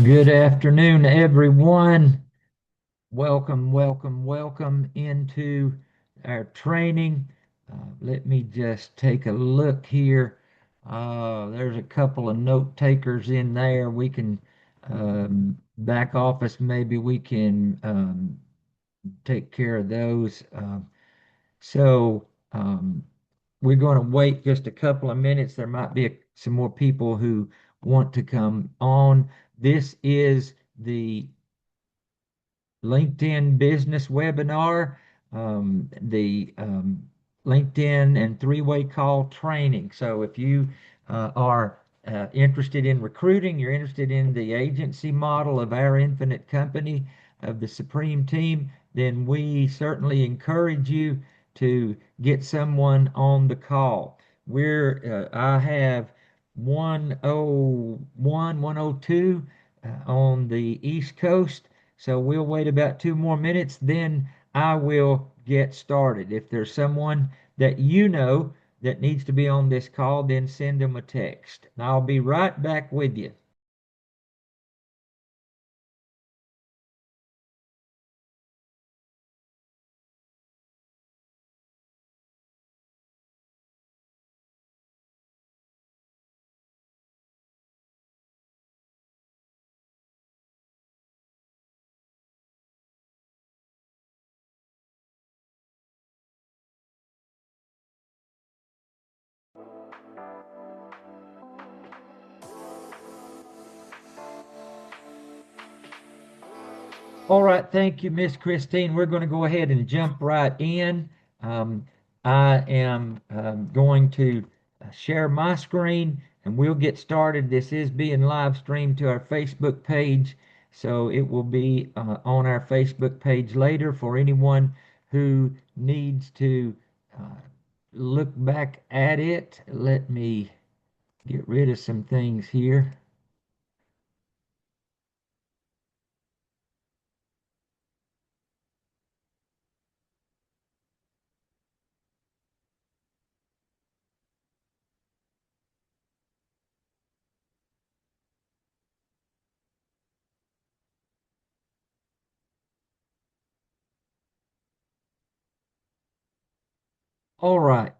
Good afternoon, everyone. Welcome into our training. Let me just take a look here. There's a couple of note takers in there. We can, back office, maybe we can take care of those. So we're going to wait just a couple of minutes. There might be some more people who want to come on. This is the LinkedIn business webinar, the LinkedIn and three-way call training. So if you are interested in recruiting, you're interested in the agency model of our infinite company, of the Supreme Team, then we certainly encourage you to get someone on the call. I have 101, 102 on the East Coast. So we'll wait about 2 more minutes, then I will get started. If there's someone that you know that needs to be on this call, then send them a text. And I'll be right back with you. All right, thank you, Miss Christine. We're going to go ahead and jump right in. Um, I am going to share my screen and we'll get started. This is being live streamed to our Facebook page, so it will be on our Facebook page later for anyone who needs to uh, look back at it. Let me get rid of some things here. All right.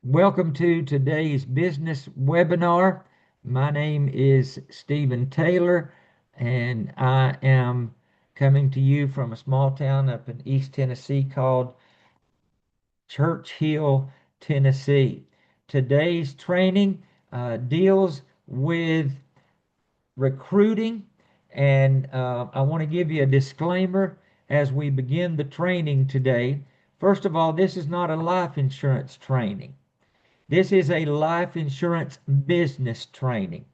Welcome to today's business webinar. My name is Stephen Taylor, and I am coming to you from a small town up in East Tennessee called Churchill, Tennessee. Today's training deals with recruiting, and I want to give you a disclaimer as we begin the training today. First of all, this is not a life insurance training. This is a life insurance business training.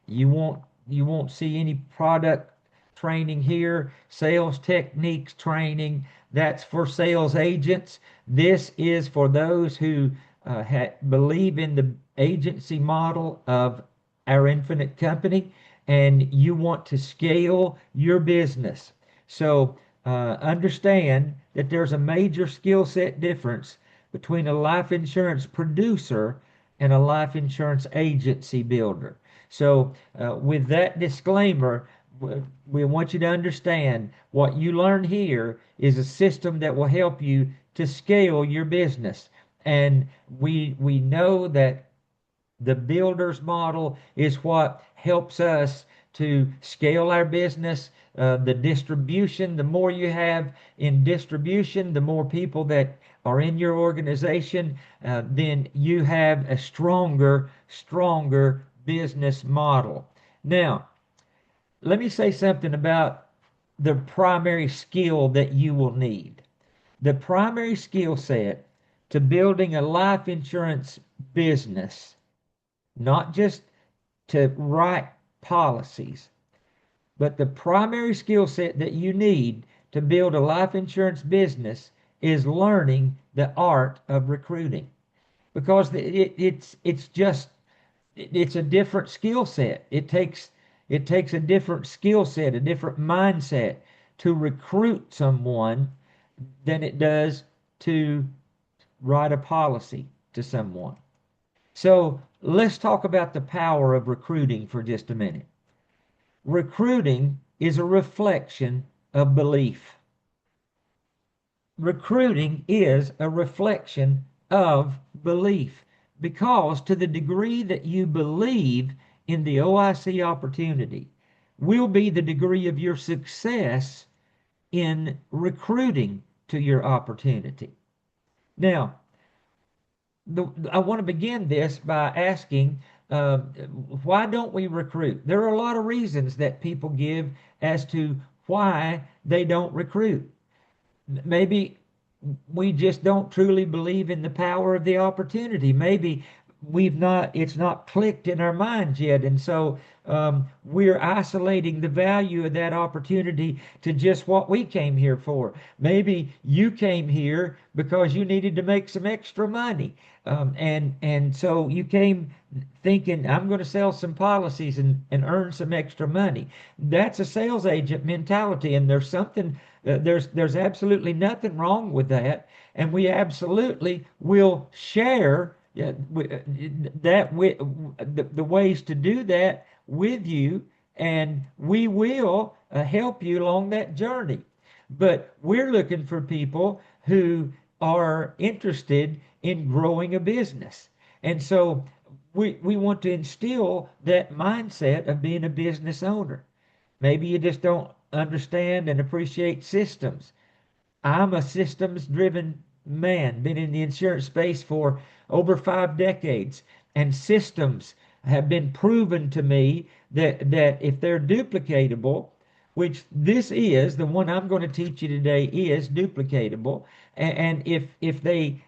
You won't see any product training here, sales techniques training. That's for sales agents. This is for those who believe in the agency model of our infinite company and you want to scale your business. So understand that there's a major skill set difference between a life insurance producer and a life insurance agency builder. So, with that disclaimer, we want you to understand what you learn here is a system that will help you to scale your business. And we know that the builder's model is what helps us to scale our business. The distribution, the more you have in distribution, the more people that are in your organization, then you have a stronger business model. Now, let me say something about the primary skill that you will need. The primary skill set to building a life insurance business, not just to write policies, but the primary skill set that you need to build a life insurance business is learning the art of recruiting, because it's a different skill set. It takes a different skill set, a different mindset to recruit someone than it does to write a policy to someone. So let's talk about the power of recruiting for just a minute. recruiting is a reflection of belief. Recruiting is a reflection of belief, because to the degree that you believe in the OIC opportunity will be the degree of your success in recruiting to your opportunity. Now, I want to begin this by asking, why don't we recruit? There are a lot of reasons that people give as to why they don't recruit. Maybe we just don't truly believe in the power of the opportunity. Maybe it's not clicked in our minds yet. And so we're isolating the value of that opportunity to just what we came here for. Maybe you came here because you needed to make some extra money. And so you came thinking, I'm going to sell some policies and earn some extra money. That's a sales agent mentality. And there's absolutely nothing wrong with that. And we absolutely will share the ways to do that with you, and we will help you along that journey. But we're looking for people who are interested in growing a business. And so we want to instill that mindset of being a business owner. Maybe you just don't understand and appreciate systems. I'm a systems driven man, been in the insurance space for over 5 decades, and systems have been proven to me that if they're duplicatable, which this is, the one I'm going to teach you today is duplicatable, and if they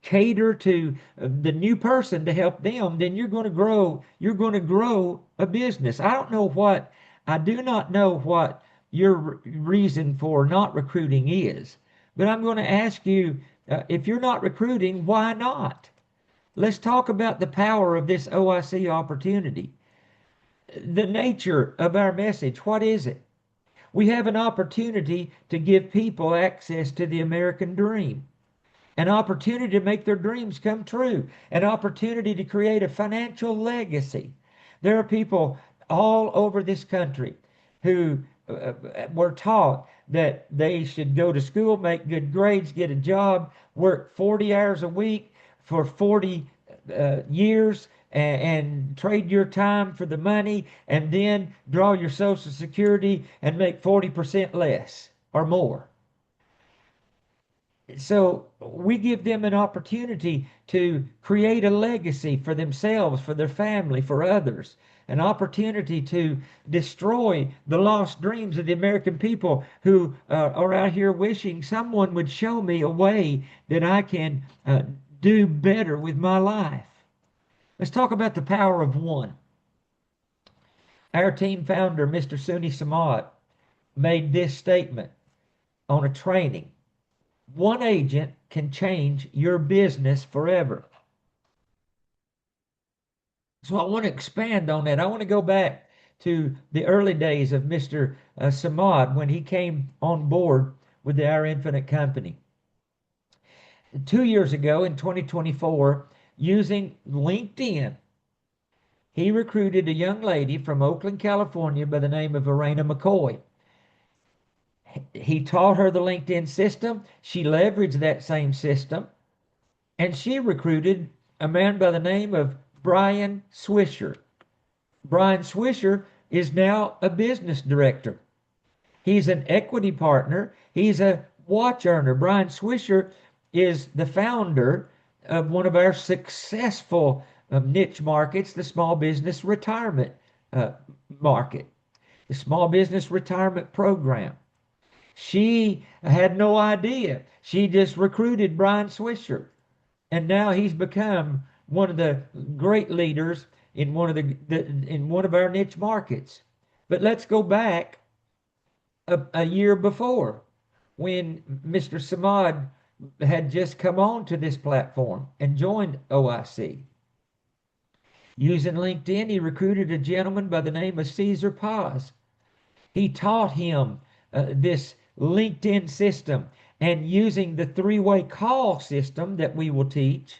cater to the new person to help them, then you're going to grow a business. I do not know what your reason for not recruiting is. But I'm going to ask you, if you're not recruiting, why not? Let's talk about the power of this OIC opportunity. The nature of our message, what is it? We have an opportunity to give people access to the American dream, an opportunity to make their dreams come true, an opportunity to create a financial legacy. There are people all over this country who were taught that they should go to school, make good grades, get a job, work 40 hours a week for 40 years, and trade your time for the money, and then draw your Social Security and make 40% less or more. So we give them an opportunity to create a legacy for themselves, for their family, for others, an opportunity to destroy the lost dreams of the American people who are out here wishing someone would show me a way that I can do better with my life. Let's talk about the power of one. Our team founder, Mr. Suni Samad, made this statement on a training. One agent can change your business forever. So I want to expand on that. I want to go back to the early days of Mr. Samad when he came on board with the Our Infinite Company. 2 years ago in 2024, using LinkedIn, he recruited a young lady from Oakland, California by the name of Arena McCoy. He taught her the LinkedIn system. She leveraged that same system, and she recruited a man by the name of Brian Swisher. Brian Swisher is now a business director. He's an equity partner. He's a watch earner. Brian Swisher is the founder of one of our successful niche markets, the small business retirement market, the small business retirement program. She had no idea. She just recruited Brian Swisher, and now he's become one of the great leaders in one of our niche markets. But let's go back a year before, when Mr. Samad had just come on to this platform and joined OIC. Using LinkedIn, he recruited a gentleman by the name of Caesar Paz. He taught him this LinkedIn system, and using the three-way call system that we will teach,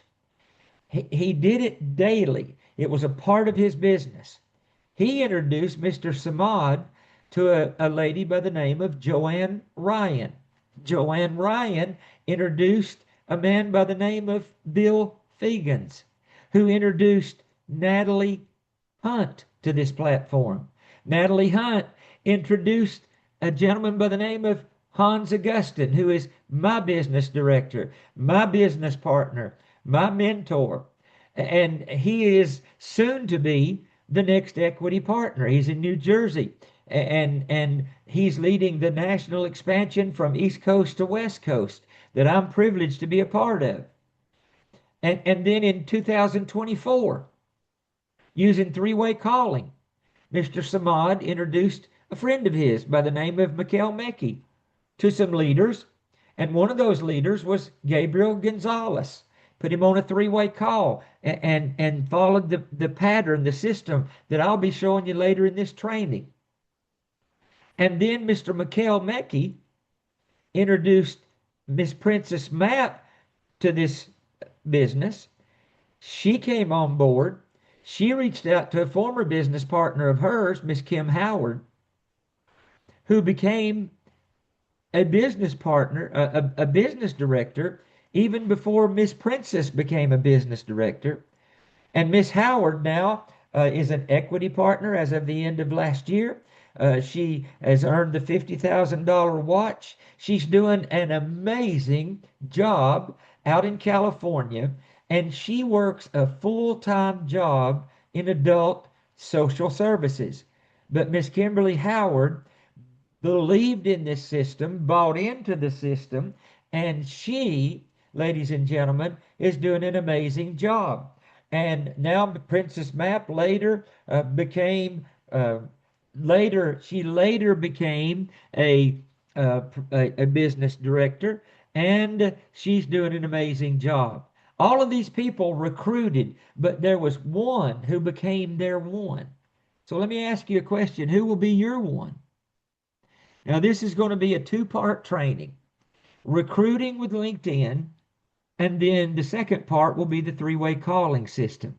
he did it daily. It was a part of his business. he introduced Mr. Samad to a lady by the name of Joanne Ryan. Joanne Ryan introduced a man by the name of Bill Fegans, who introduced Natalie Hunt to this platform. Natalie Hunt introduced a gentleman by the name of Hans Augustin, who is my business director, my business partner, my mentor. And he is soon to be the next equity partner. He's in New Jersey, and he's leading the national expansion from East Coast to West Coast that I'm privileged to be a part of. And then in 2024, using three-way calling, Mr. Samad introduced a friend of his by the name of Mikhail Mecki to some leaders, and one of those leaders was Gabriel Gonzalez. Put him on a three-way call and followed the pattern, the system that I'll be showing you later in this training. And then Mr. Mikhail Mecki introduced Miss Princess Map to this business. She came on board. She reached out to a former business partner of hers, Miss Kim Howard, who became a business partner, a business director, even before Miss Princess became a business director. And Miss Howard now is an equity partner as of the end of last year. She has earned the $50,000 watch. She's doing an amazing job out in California, and she works a full-time job in adult social services. But Miss Kimberly Howard believed in this system, bought into the system, and she, ladies and gentlemen, is doing an amazing job. And now Princess Map she later became a business director, and she's doing an amazing job. All of these people recruited, but there was one who became their one. So let me ask you a question. Who will be your one? Now, this is going to be a two-part training. Recruiting with LinkedIn, and then the second part will be the three-way calling system.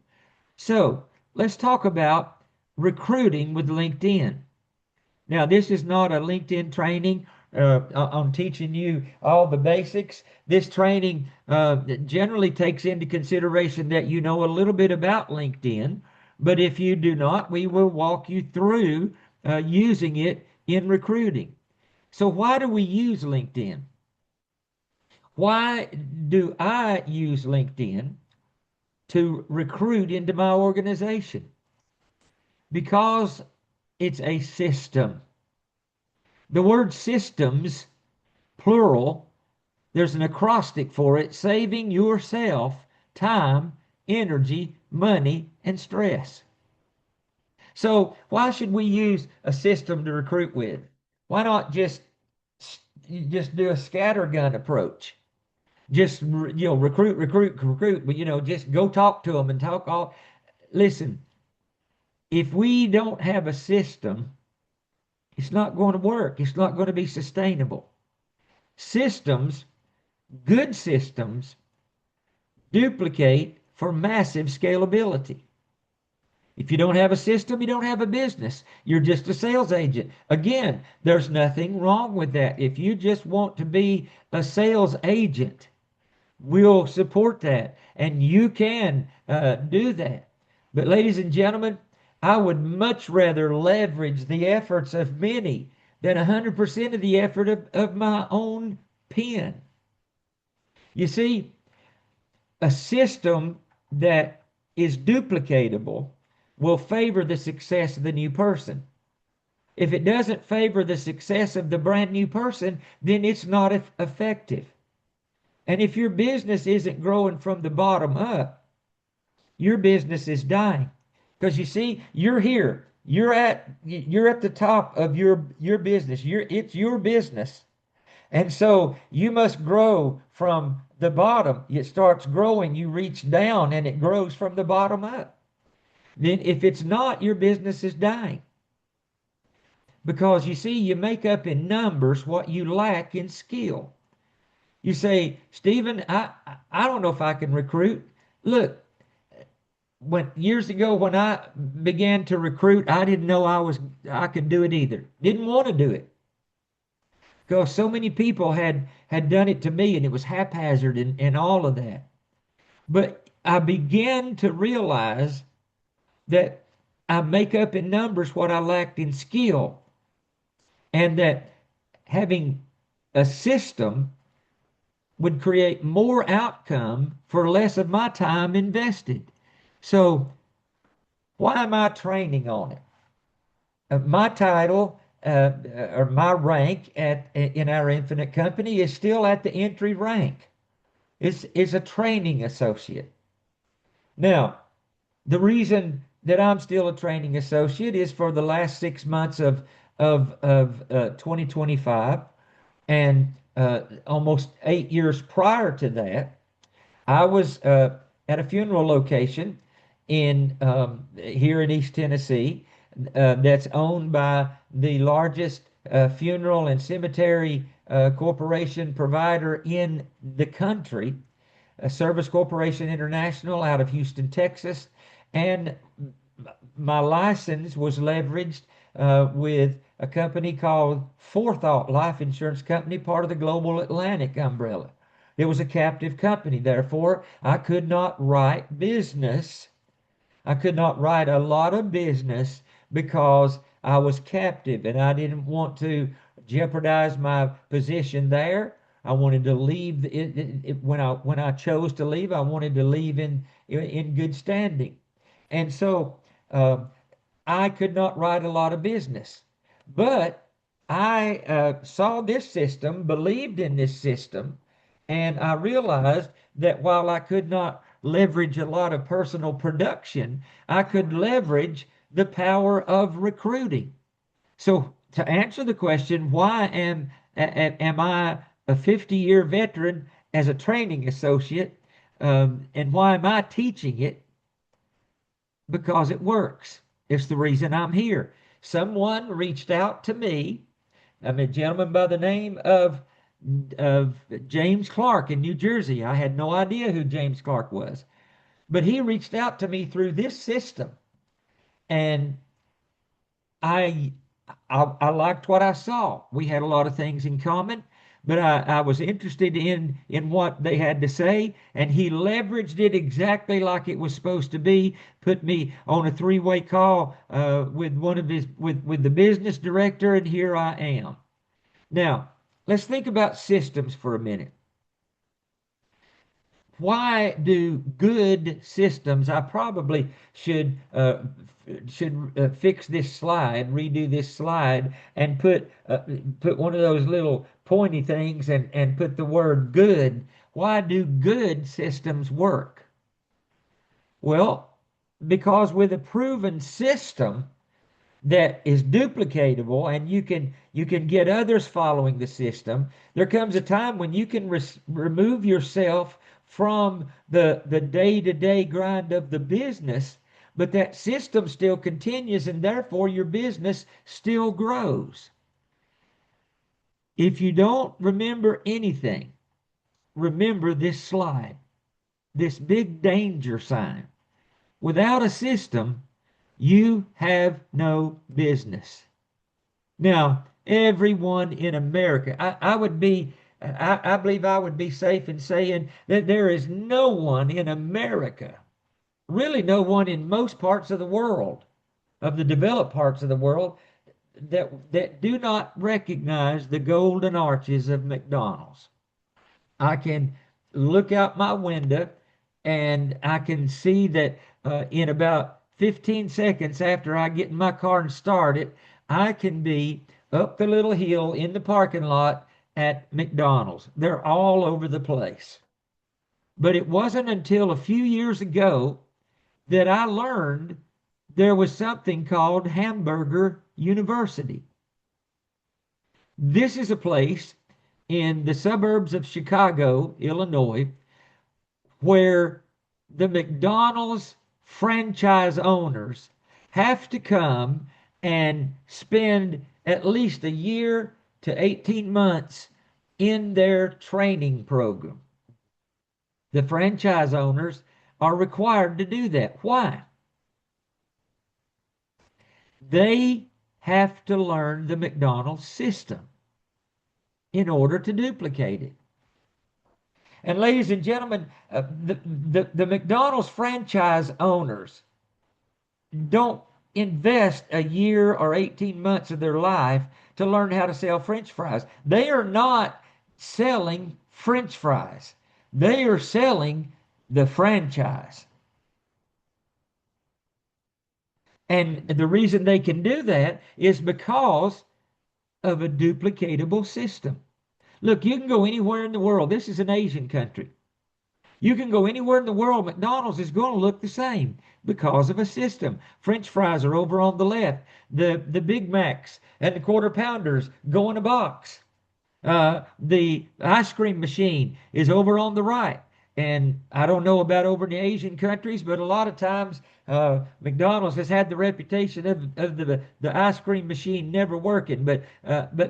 So let's talk about recruiting with LinkedIn. Now, this is not a LinkedIn training. I'm teaching you all the basics. This training generally takes into consideration that you know a little bit about LinkedIn, but if you do not, we will walk you through using it in recruiting. So why do we use LinkedIn? Why do I use LinkedIn to recruit into my organization? Because it's a system. The word systems, plural, there's an acrostic for it: saving yourself time, energy, money, and stress. So why should we use a system to recruit with? Why not just do a scattergun approach? Just recruit, but just go talk to them and talk all. Listen, if we don't have a system, it's not going to work. It's not going to be sustainable. Systems, good systems, duplicate for massive scalability. If you don't have a system, you don't have a business. You're just a sales agent. Again, there's nothing wrong with that. If you just want to be a sales agent, we'll support that, and you can do that. But ladies and gentlemen, I would much rather leverage the efforts of many than 100% of the effort of my own pen. You see, a system that is duplicatable will favor the success of the new person. If it doesn't favor the success of the brand new person, then it's not effective. And if your business isn't growing from the bottom up, your business is dying. Because you see, you're here. You're at the top of your business. It's your business. And so you must grow from the bottom. It starts growing, you reach down, and it grows from the bottom up. Then if it's not, your business is dying. Because you see, you make up in numbers what you lack in skill. You say, Stephen, I don't know if I can recruit. Look, when years ago when I began to recruit, I didn't know I could do it either. Didn't want to do it because so many people had done it to me, and it was haphazard and all of that. But I began to realize that I make up in numbers what I lacked in skill, and that having a system would create more outcome for less of my time invested. So why am I training on it? My title or my rank in our Infinite company is still at the entry rank. It's a training associate. Now, the reason that I'm still a training associate is for the last 6 months of 2025 and almost 8 years prior to that, I was at a funeral location in here in East Tennessee that's owned by the largest funeral and cemetery corporation provider in the country, Service Corporation International out of Houston, Texas. And my license was leveraged with a company called Forethought Life Insurance Company, part of the Global Atlantic umbrella. It was a captive company. Therefore, I could not write business. I could not write a lot of business because I was captive and I didn't want to jeopardize my position there. I wanted to leave when I chose to leave. I wanted to leave in good standing, and so I could not write a lot of business. But I saw this system, believed in this system, and I realized that while I could not leverage a lot of personal production, I could leverage the power of recruiting. So to answer the question, why am I a 50-year veteran as a training associate, and why am I teaching it? Because it works. It's the reason I'm here. Someone reached out to me. I'm a gentleman by the name of James Clark in New Jersey. I had no idea who James Clark was, but he reached out to me through this system, and I I liked what I saw. We had a lot of things in common, but I was interested in what they had to say, and he leveraged it exactly like it was supposed to be. Put me on a three-way call with one of his with the business director, and here I am. Now, let's think about systems for a minute. Why do good systems? I probably should fix this slide, redo this slide, and put one of those little pointy things and put the word good. Why do good systems work? Well, because with a proven system that is duplicatable and you can get others following the system, there comes a time when you can remove yourself from the day-to-day grind of the business, but that system still continues and therefore your business still grows. If you don't remember anything, remember this slide, this big danger sign. Without a system, you have no business. Now, everyone in America, I believe I would be safe in saying that there is no one in America, really no one in most parts of the world, of the developed parts of the world, that do not recognize the golden arches of McDonald's. I can look out my window and I can see that in about 15 seconds after I get in my car and start it, I can be up the little hill in the parking lot at McDonald's. They're all over the place. But it wasn't until a few years ago that I learned there was something called Hamburger University. This is a place in the suburbs of Chicago, Illinois, where the McDonald's franchise owners have to come and spend at least a year to 18 months in their training program. The franchise owners are required to do that. Why? They have to learn the McDonald's system in order to duplicate it. And ladies and gentlemen, the McDonald's franchise owners don't invest a year or 18 months of their life to learn how to sell French fries. They are not selling French fries. They are selling the franchise. And the reason they can do that is because of a duplicatable system. Look, you can go anywhere in the world. This is an Asian country. You can go anywhere in the world. McDonald's is going to look the same because of a system. French fries are over on the left. The Big Macs and the Quarter Pounders go in a box. The ice cream machine is over on the right. And I don't know about over in the Asian countries, but a lot of times McDonald's has had the reputation of the ice cream machine never working. But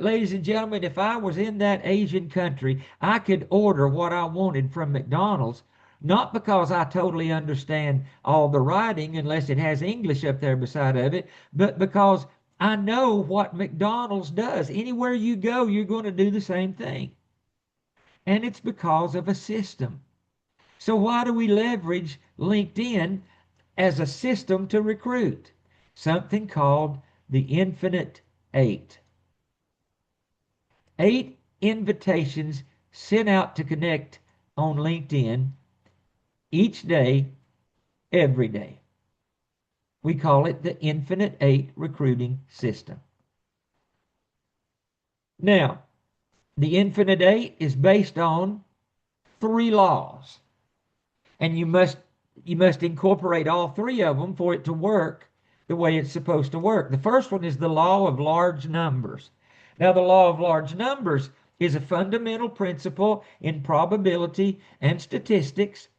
ladies and gentlemen, if I was in that Asian country, I could order what I wanted from McDonald's, not because I totally understand all the writing, unless it has English up there beside of it, but because I know what McDonald's does. Anywhere you go, you're going to do the same thing. And it's because of a system. So why do we leverage LinkedIn as a system to recruit? Something called the Infinite Eight. 8 invitations sent out to connect on LinkedIn each day, every day. We call it the Infinite Eight recruiting system. Now, the Infinite Eight is based on 3 laws. And you must incorporate all 3 of them for it to work the way it's supposed to work. The first one is the law of large numbers. Now, the law of large numbers is a fundamental principle in probability and statistics,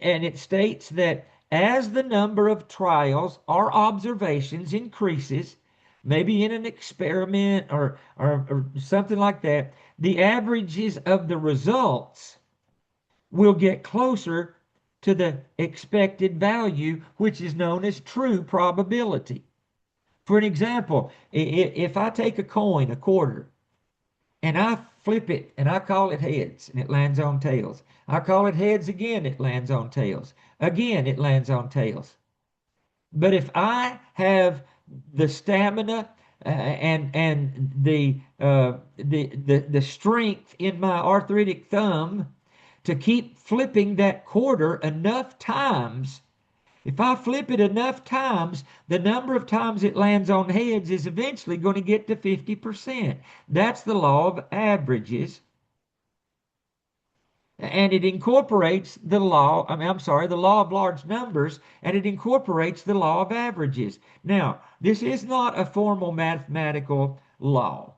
and it states that as the number of trials or observations increases, maybe in an experiment or something like that, the averages of the results will get closer to the expected value, which is known as true probability. For an example, if I take a coin, a quarter, and I flip it and I call it heads and it lands on tails. I call it heads again, it lands on tails. Again, it lands on tails. But if I have the stamina and the strength in my arthritic thumb to keep flipping that quarter enough times, if I flip it enough times, the number of times it lands on heads is eventually going to get to 50%. That's the law of averages. And it incorporates the law, the law of large numbers, and it incorporates the law of averages. Now, this is not a formal mathematical law,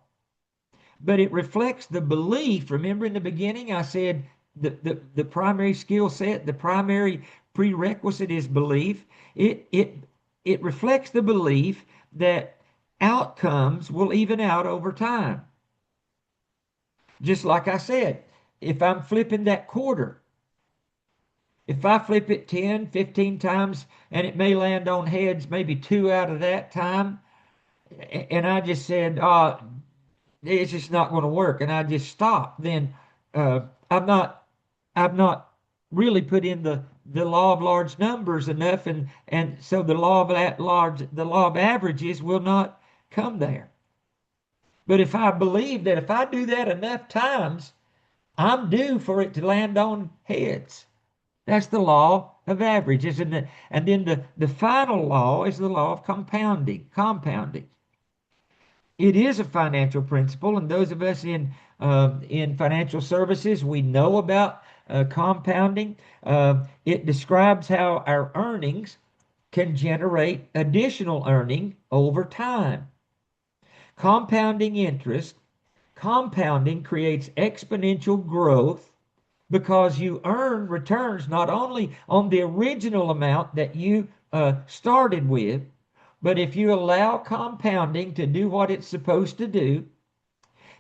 but it reflects the belief. Remember in the beginning I said the primary skill set, the primary prerequisite is belief. It reflects the belief that outcomes will even out over time. Just like I said, if I'm flipping that quarter, if I flip it 10, 15 times and it may land on heads maybe 2 out of that time, and I just said, it's just not going to work, and I just stop, then I've not really put in the law of large numbers enough, and so the law of averages will not come there. But if I believe that if I do that enough times, I'm due for it to land on heads. That's the law of averages. And then the final law is the law of compounding. It is a financial principle, and those of us in financial services, we know about compounding. It describes how our earnings can generate additional earning over time. Compounding interest, compounding creates exponential growth because you earn returns not only on the original amount that you started with, but if you allow compounding to do what it's supposed to do,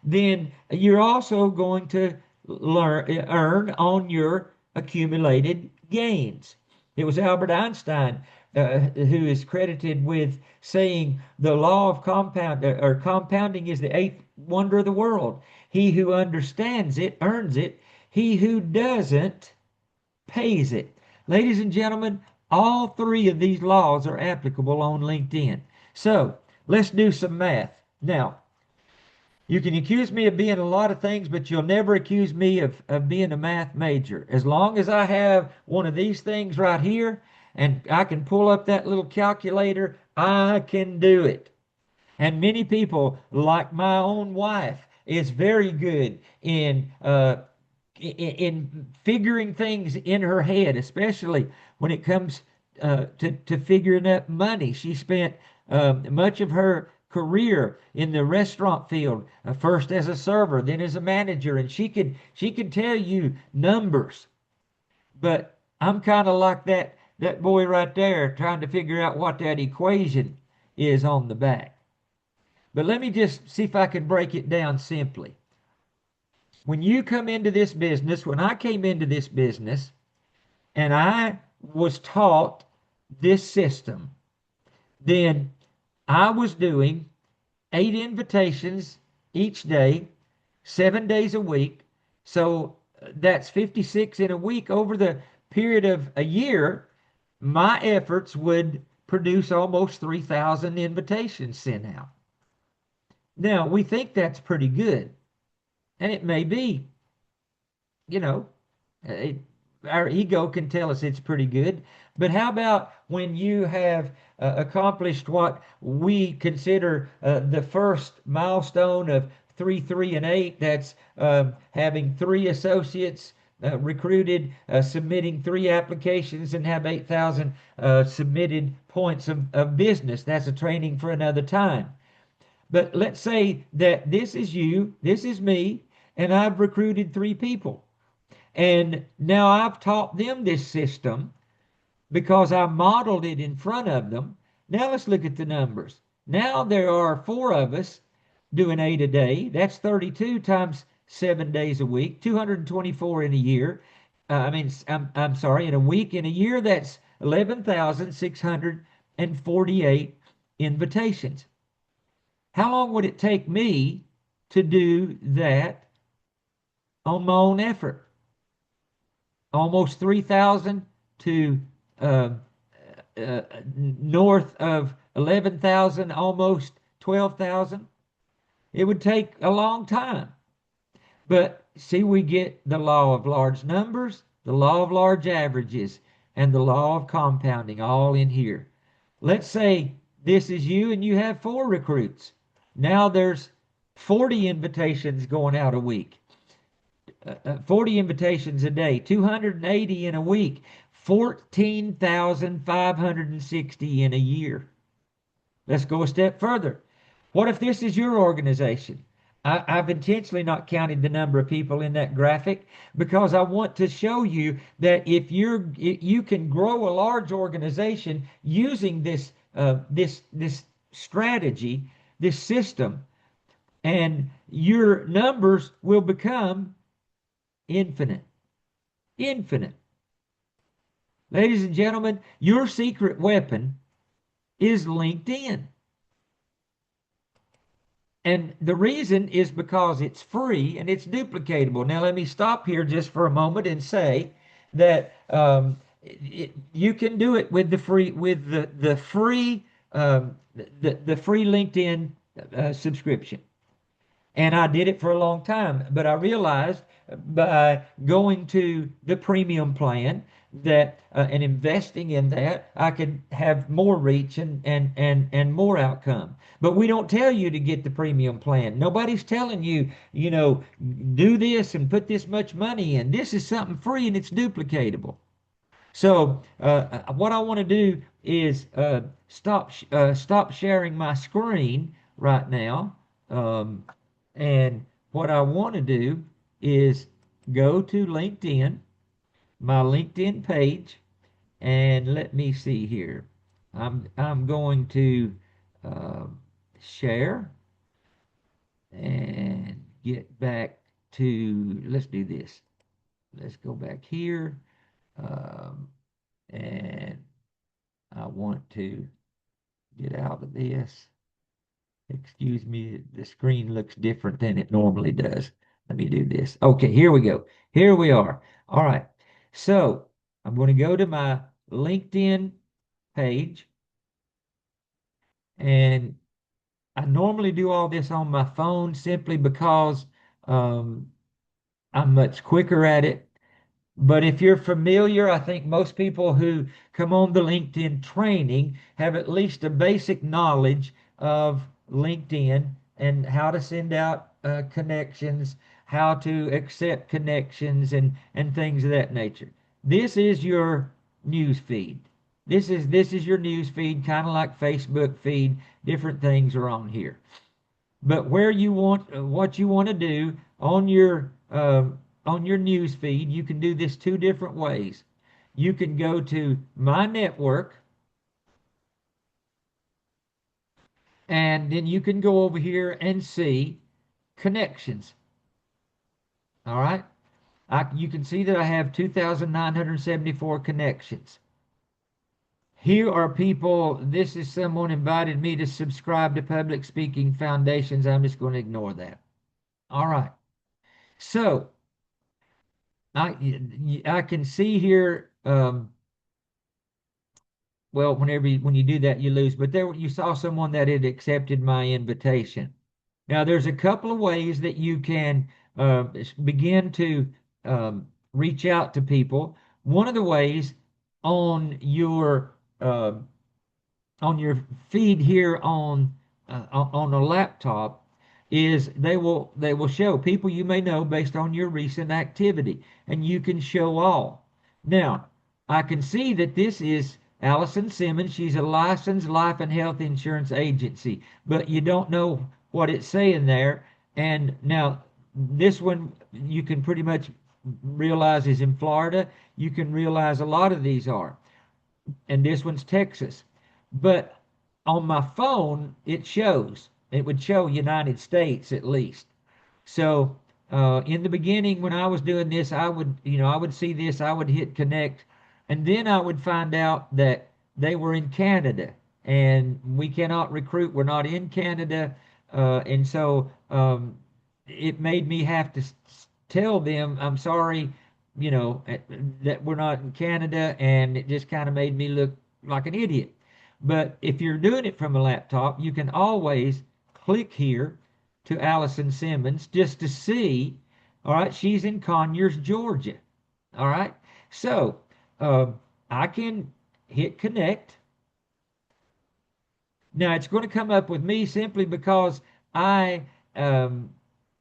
then you're also going to earn on your accumulated gains. It was Albert Einstein who is credited with saying the law of compounding is the eighth wonder of the world. He who understands it earns it. He who doesn't pays it. Ladies and gentlemen, all three of these laws are applicable on LinkedIn. So let's do some math. Now, you can accuse me of being a lot of things, but you'll never accuse me of being a math major. As long as I have one of these things right here and I can pull up that little calculator, I can do it. And many people, like my own wife, is very good in figuring things in her head, especially when it comes to figuring up money. She spent much of her career in the restaurant field, first as a server, then as a manager, and she could tell you numbers. But I'm kind of like that boy right there trying to figure out what that equation is on the back. But let me just see if I can break it down simply. When you come into this business, when I came into this business and I was taught this system, then I was doing 8 invitations each day, 7 days a week. So that's 56 in a week. Over the period of a year, my efforts would produce almost 3,000 invitations sent out. Now, we think that's pretty good, and it may be, you know, it, our ego can tell us it's pretty good. But how about when you have accomplished what we consider the first milestone of 3, 3, and 8? That's having 3 associates recruited, submitting 3 applications, and have 8,000 submitted points of business. That's a training for another time. But let's say that this is you, this is me, and I've recruited 3 people. And now I've taught them this system because I modeled it in front of them. Now let's look at the numbers. Now there are 4 of us doing 8 a day. That's 32 times 7 days a week, 224 in a year. I'm sorry, in a week. In a year, that's 11,648 invitations. How long would it take me to do that on my own effort? Almost 3,000 to uh, north of 11,000, almost 12,000. It would take a long time. But see, we get the law of large numbers, the law of large averages, and the law of compounding all in here. Let's say this is you and you have 4 recruits. Now there's 40 invitations going out a week. 40 invitations a day, 280 in a week, 14,560 in a year. Let's go a step further. What if this is your organization? I've intentionally not counted the number of people in that graphic because I want to show you that if you can grow a large organization using this strategy, this system, and your numbers will become infinite. Infinite. Ladies and gentlemen, your secret weapon is LinkedIn. And the reason is because it's free and it's duplicatable. Now, let me stop here just for a moment and say that you can do it with the free the free LinkedIn subscription. And I did it for a long time, but I realized by going to the premium plan that and investing in that, I could have more reach and more outcome. But we don't tell you to get the premium plan. Nobody's telling you, do this and put this much money in. This is something free and it's duplicatable. So what I want to do is stop sharing my screen right now. And what I want to do is go to LinkedIn, my LinkedIn page, and let me see here. I'm going to uh, share and get back to. Let's do this. Let's go back here, um, And I want to get out of this. Excuse me, the screen looks different than it normally does. Let me do this. Okay, here we go. Here we are. All right. So I'm going to go to my LinkedIn page, and I normally do all this on my phone simply because um, I'm much quicker at it. But if you're familiar, I think most people who come on the LinkedIn training have at least a basic knowledge of LinkedIn and how to send out connections, how to accept connections, and things of that nature. This is your news feed. This is your news feed, kind of like Facebook feed. Different things are on here. But where you want what you want to do on your news feed, you can do this two different ways. You can go to My Network, and then you can go over here and see connections. All right. You can see that I have 2,974 connections. Here are people. This is someone invited me to subscribe to Public Speaking Foundations. I'm just going to ignore that. All right. So I can see here. Well, when you do that, you lose. But there you saw someone that had accepted my invitation. Now, there's a couple of ways that you can begin to reach out to people. One of the ways on your uh, on your feed here on a laptop is they will show people you may know based on your recent activity, and you can show all. Now, I can see that this is Allison Simmons. She's a licensed life and health insurance agency, but you don't know what it's saying there. And now this one you can pretty much realize is in Florida. You can realize a lot of these are, and this one's Texas. But on my phone, it would show United States at least. So in the beginning, when I was doing this, I would see this, I would hit connect, and then I would find out that they were in Canada, and we cannot recruit. We're not in Canada, and so it made me have to tell them, I'm sorry, that we're not in Canada, and it just kind of made me look like an idiot. But if you're doing it from a laptop, you can always click here to Allison Simmons just to see. All right, she's in Conyers, Georgia. All right, so uh, I can hit connect. Now it's going to come up with me simply because I, um,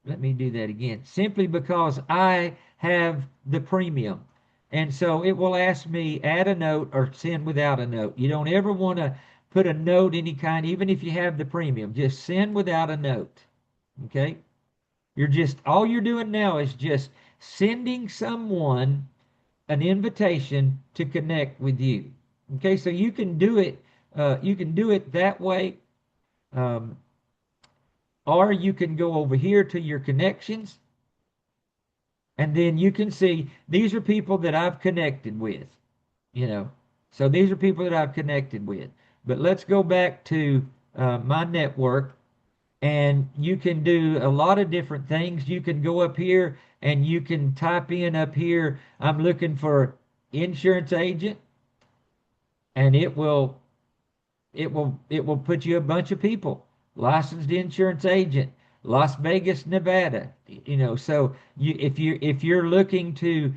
let me do that again, simply because I have the premium. And so it will ask me add a note or send without a note. You don't ever want to put a note any kind, even if you have the premium. Just send without a note. Okay? All you're doing now is just sending someone an invitation to connect with you. Okay, so you can do it that way, um, or you can go over here to your connections, and then you can see these are people that I've connected with. You know, so these are people that I've connected with. But let's go back to my network, and you can do a lot of different things. You can go up here and you can type in up here, I'm looking for insurance agent, and it will put you a bunch of people. Licensed insurance agent, Las Vegas, Nevada. So if you're looking to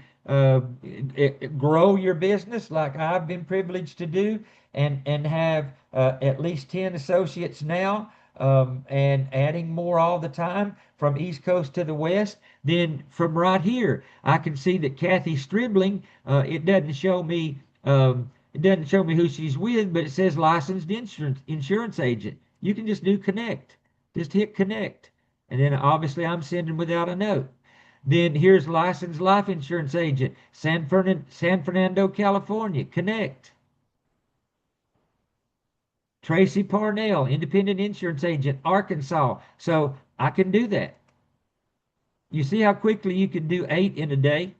grow your business like I've been privileged to do, and have at least 10 associates now, and adding more all the time from East Coast to the West, then from right here I can see that Kathy Stribling, it doesn't show me who she's with, but it says licensed insurance agent. You can just do connect. Just hit connect. And then obviously I'm sending without a note. Then here's licensed life insurance agent, San Fernando, California. Connect. Tracy Parnell, independent insurance agent, Arkansas. So I can do that. You see how quickly you can do 8 in a day?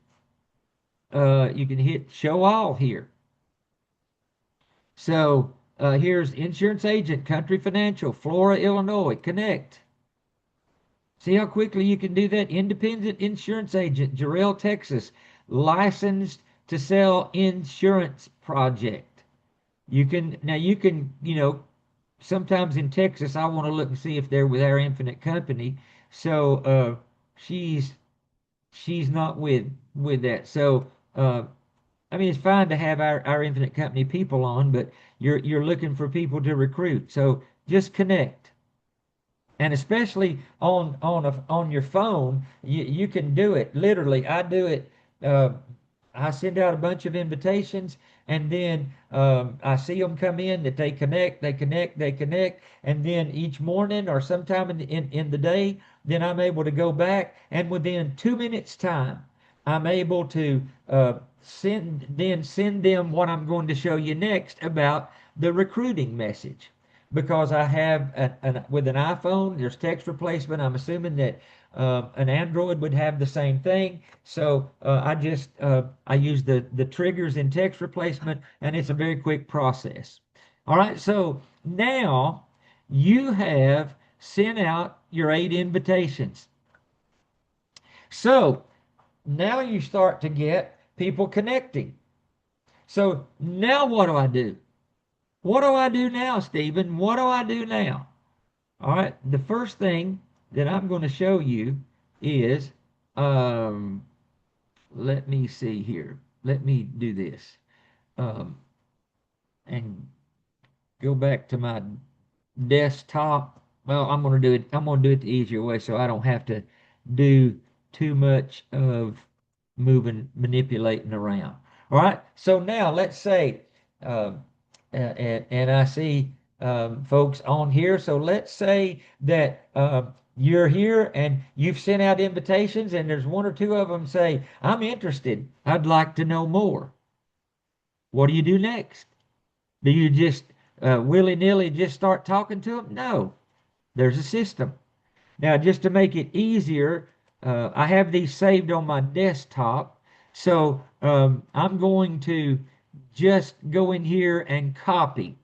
You can hit show all here. So here's insurance agent, Country Financial, Flora, Illinois, connect. See how quickly you can do that? Independent insurance agent, Jarrell, Texas, licensed to sell insurance project. You can, sometimes in Texas, I want to look and see if they're with our Infinite company. So she's she's not with that. So I mean, it's fine to have our Infinite company people on, but you're looking for people to recruit. So just connect, and especially on your phone, you can do it. Literally, I do it. Uh, I send out a bunch of invitations, and then I see them come in that they connect, and then each morning or sometime in the day, then I'm able to go back, and within 2 minutes time, I'm able to send them what I'm going to show you next about the recruiting message, because I have with an iPhone, there's text replacement. I'm assuming that an Android would have the same thing. So I use the triggers in text replacement, and it's a very quick process. All right, so now you have sent out your 8 invitations. So now you start to get people connecting. So now what do I do? What do I do now, Stephen? What do I do now? All right, the first thing that I'm going to show you is, um, let me see here. Let me do this um, and go back to my desktop. Well, I'm going to do it. I'm going to do it the easier way, so I don't have to do too much of manipulating around. All right. So now let's say, um, and I see folks on here. So let's say that you're here and you've sent out invitations, and there's one or two of them say, "I'm interested. I'd like to know more." What do you do next? Do you just willy-nilly just start talking to them? No, there's a system. Now, just to make it easier, I have these saved on my desktop. So I'm going to just go in here and copy.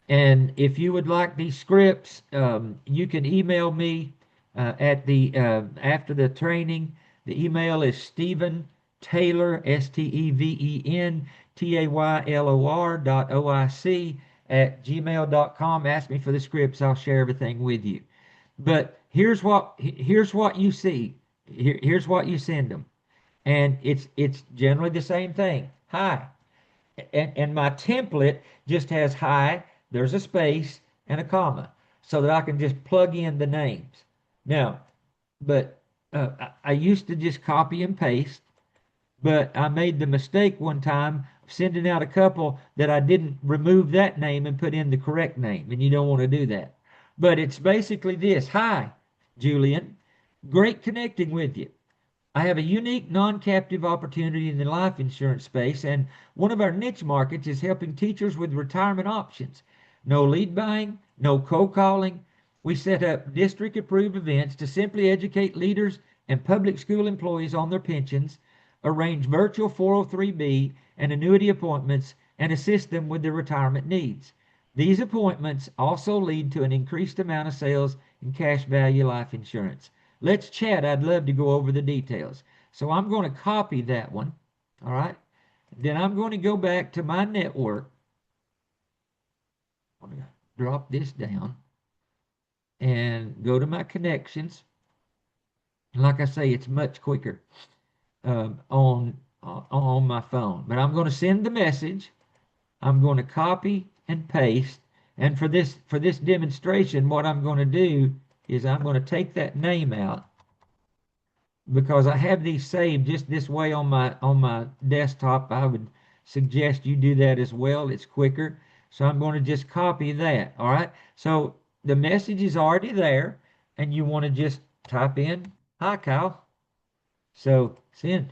And if you would like these scripts, you can email me at the after the training. The email is Stephen Taylor, STEVEN TAYLOR.OIC@gmail.com. Ask me for the scripts. I'll share everything with you. But here's what you see. Here's what you send them, and it's generally the same thing. Hi, and my template just has hi, there's a space and a comma, so that I can just plug in the names. Now, but I used to just copy and paste, but I made the mistake one time of sending out a couple that I didn't remove that name and put in the correct name, and you don't want to do that. But it's basically this: Hi, Julian. Great connecting with you. I have a unique non-captive opportunity in the life insurance space, and one of our niche markets is helping teachers with retirement options. No lead buying, no cold calling. We set up district-approved events to simply educate leaders and public school employees on their pensions, arrange virtual 403B and annuity appointments, and assist them with their retirement needs. These appointments also lead to an increased amount of sales in cash value life insurance. Let's chat. I'd love to go over the details. So I'm going to copy that one. All right. Then I'm going to go back to my network. I'm going to drop this down and go to my connections. Like I say, it's much quicker on my phone. But I'm going to send the message. I'm going to copy and paste. And for this demonstration, what I'm going to do is I'm going to take that name out, because I have these saved just this way on my desktop. I would suggest you do that as well. It's quicker. So I'm going to just copy that. All right. So the message is already there, and you want to just type in, "Hi, Kyle." So send.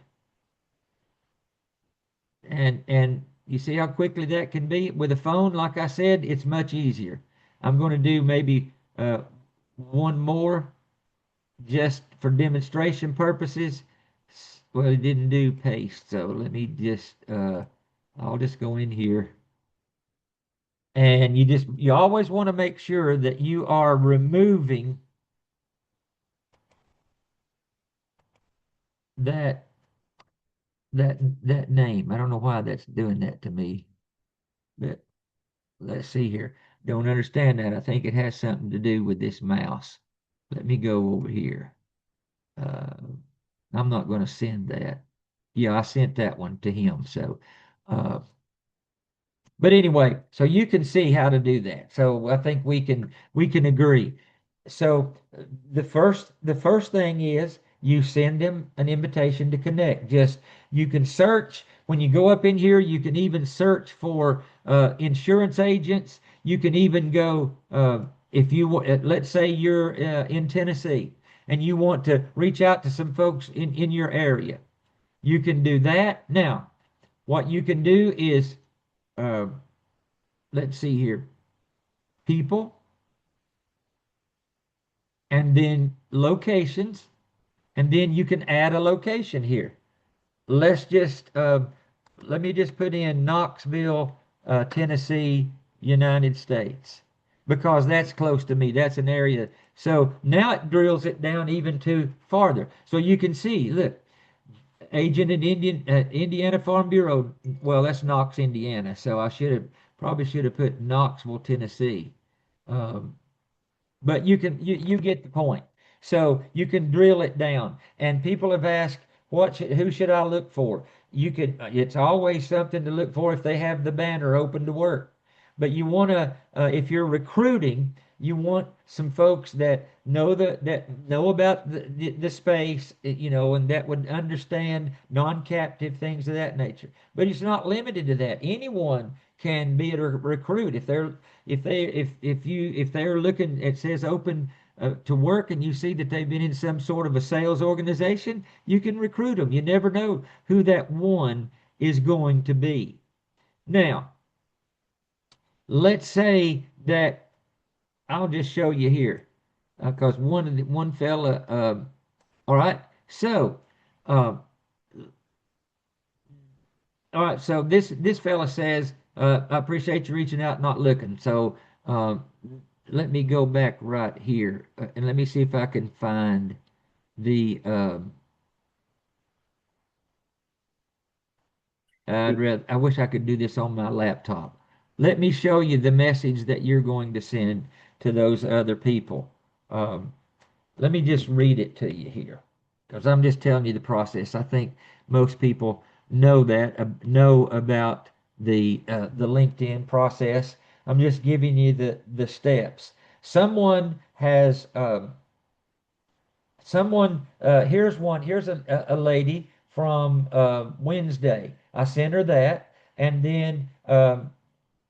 And you see how quickly that can be with a phone. Like I said, it's much easier. I'm going to do maybe one more just for demonstration purposes. Well, it didn't do paste, so let me just I'll just go in here And you always want to make sure that you are removing that that name. I don't know why that's doing that to me, but let's see here. Don't understand that. I think it has something to do with this mouse. Let me go over here. Uh, I'm not going to send that. Yeah, I sent that one to him. So, uh, but anyway, so you can see how to do that. So I think we can agree. So the first thing is you send them an invitation to connect. Just you can search when you go up in here. You can even search for insurance agents. You can even go if you let's say you're in Tennessee and you want to reach out to some folks in your area. You can do that. Now, what you can do is uh, let's see here, people, and then locations, and then you can add a location here. Let's just let me just put in Knoxville, Tennessee, United States, because that's close to me. That's an area. So now it drills it down even to farther. So you can see, look, agent in Indiana Farm Bureau. Well, that's Knox, Indiana. So I probably should have put Knoxville, Tennessee. Um, but you get the point. So you can drill it down. And people have asked, who should I look for? It's always something to look for if they have the banner open to work. But you want to, if you're recruiting, you want some folks that know about the space, and that would understand non-captive things of that nature. But it's not limited to that. Anyone can be a recruit if they're looking. It says open to work, and you see that they've been in some sort of a sales organization, you can recruit them. You never know who that one is going to be. Now, let's say that I'll just show you here because one fella. All right, so uh, all right, so this fella says, I appreciate you reaching out, not looking. So let me go back right here and let me see if I can find the. I wish I could do this on my laptop. Let me show you the message that you're going to send to those other people. Um, Let me just read it to you here, because I'm just telling you the process. I think most people know about the LinkedIn process. I'm just giving you the steps. Someone has someone here's one. Here's a lady from Wednesday. I sent her that, and then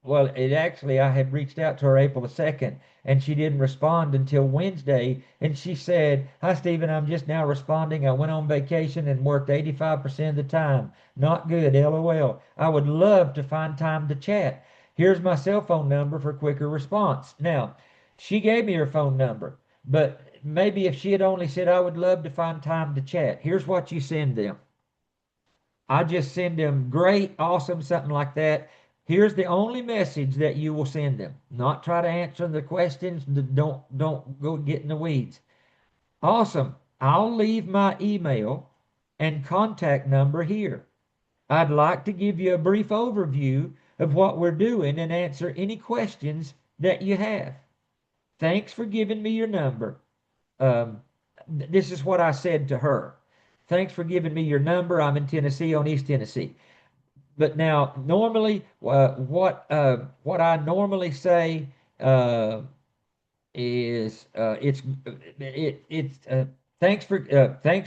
well, it actually, I had reached out to her April the 2nd, and she didn't respond until Wednesday. And she said, "Hi, Stephen, I'm just now responding. I went on vacation and worked 85% of the time. Not good, LOL. I would love to find time to chat. Here's my cell phone number for quicker response." Now, she gave me her phone number, but maybe if she had only said, "I would love to find time to chat," here's what you send them. I just send them great, awesome, something like that. Here's the only message that you will send them. Not try to answer the questions. Don't go get in the weeds. Awesome. I'll leave my email and contact number here. I'd like to give you a brief overview of what we're doing and answer any questions that you have. Thanks for giving me your number. Um, this is what I said to her. Thanks for giving me your number. I'm in Tennessee, on East Tennessee. But now, normally, what I normally say uh, is it's thanks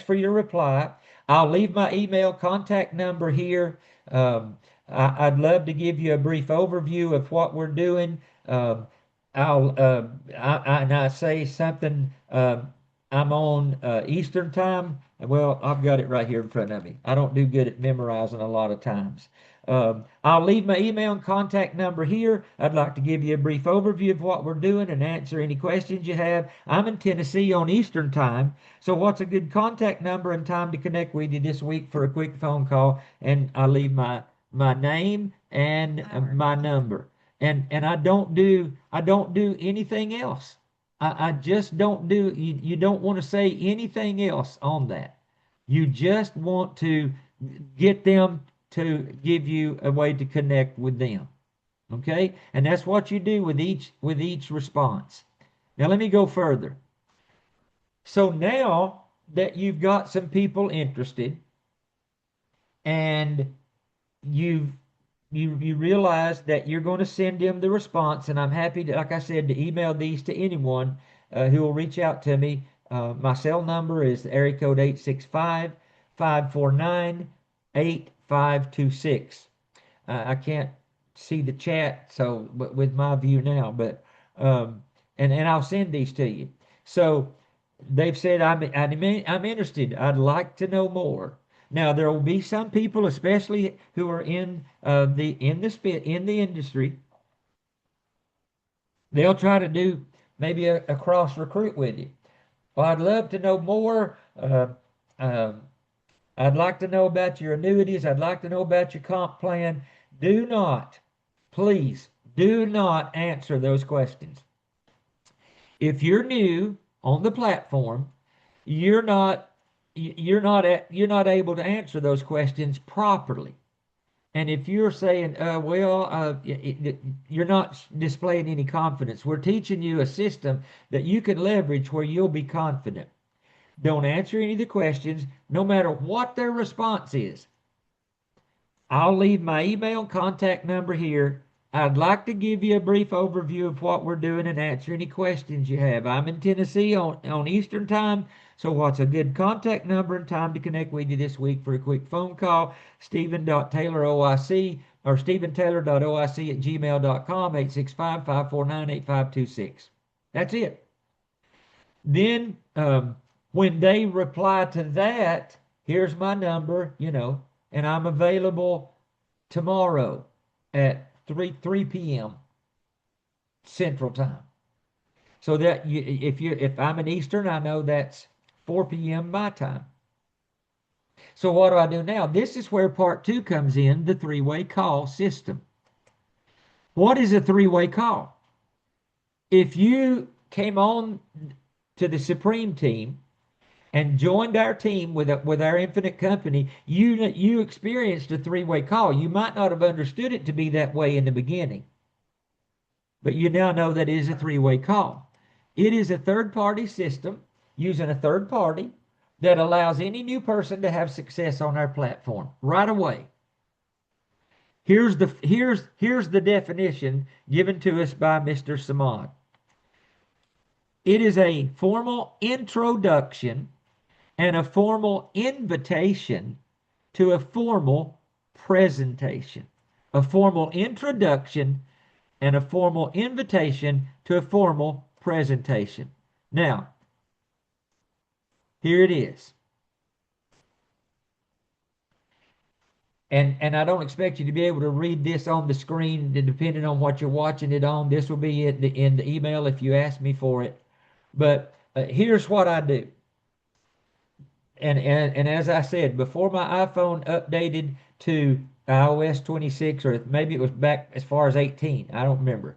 for your reply. I'll leave my email contact number here. I'd love to give you a brief overview of what we're doing. Um, and I say something. I'm on Eastern time. Well, I've got it right here in front of me. I don't do good at memorizing a lot of times. I'll leave my email and contact number here. I'd like to give you a brief overview of what we're doing and answer any questions you have. I'm in Tennessee on Eastern time, so what's a good contact number and time to connect with you this week for a quick phone call? And I leave my name and my number. And I don't do anything else. I just don't do you don't want to say anything else on that. You just want to get them to give you a way to connect with them. Okay? And that's what you do with each response. Now let me go further. So now that you've got some people interested and you've you realize that you're going to send them the response, and I'm happy to, like I said, to email these to anyone who will reach out to me. My cell number is area code 865-549-8526. I can't see the chat, so with my view now, but um, and I'll send these to you. So they've said I'm interested. I'd like to know more. Now there will be some people, especially who are in the industry. They'll try to do maybe a cross recruit with you. Well, I'd love to know more. Um, I'd like to know about your annuities. I'd like to know about your comp plan. Do not, please, do not answer those questions. If you're new on the platform, you're not you're not able to answer those questions properly. And if you're saying, you're not displaying any confidence. We're teaching you a system that you can leverage where you'll be confident. Don't answer any of the questions, no matter what their response is. I'll leave my email and contact number here. I'd like to give you a brief overview of what we're doing and answer any questions you have. I'm in Tennessee on Eastern Time, so what's a good contact number and time to connect with you this week for a quick phone call? Stephen.TaylorOIC or StephenTaylor.oic@gmail.com, 865-549-8526. That's it. Then when they reply to that, here's my number, and I'm available tomorrow at 3 p.m. Central Time. So that if I'm in Eastern, I know that's 4 p.m. my time. So what do I do now? This is where part two comes in, the three-way call system. What is a three-way call? If you came on to the Supreme Team and joined our team with our Infinite Company, you experienced a three-way call. You might not have understood it to be that way in the beginning, but you now know that it is a three-way call. It is a third-party system using a third party that allows any new person to have success on our platform right away. Here's the definition given to us by Mr. Samad. It is a formal introduction and a formal invitation to a formal presentation. A formal introduction and a formal invitation to a formal presentation. Now, here it is. And I don't expect you to be able to read this on the screen, depending on what you're watching it on. This will be in the email if you ask me for it. But here's what I do. And as I said, before my iPhone updated to iOS 26, or maybe it was back as far as 18, I don't remember.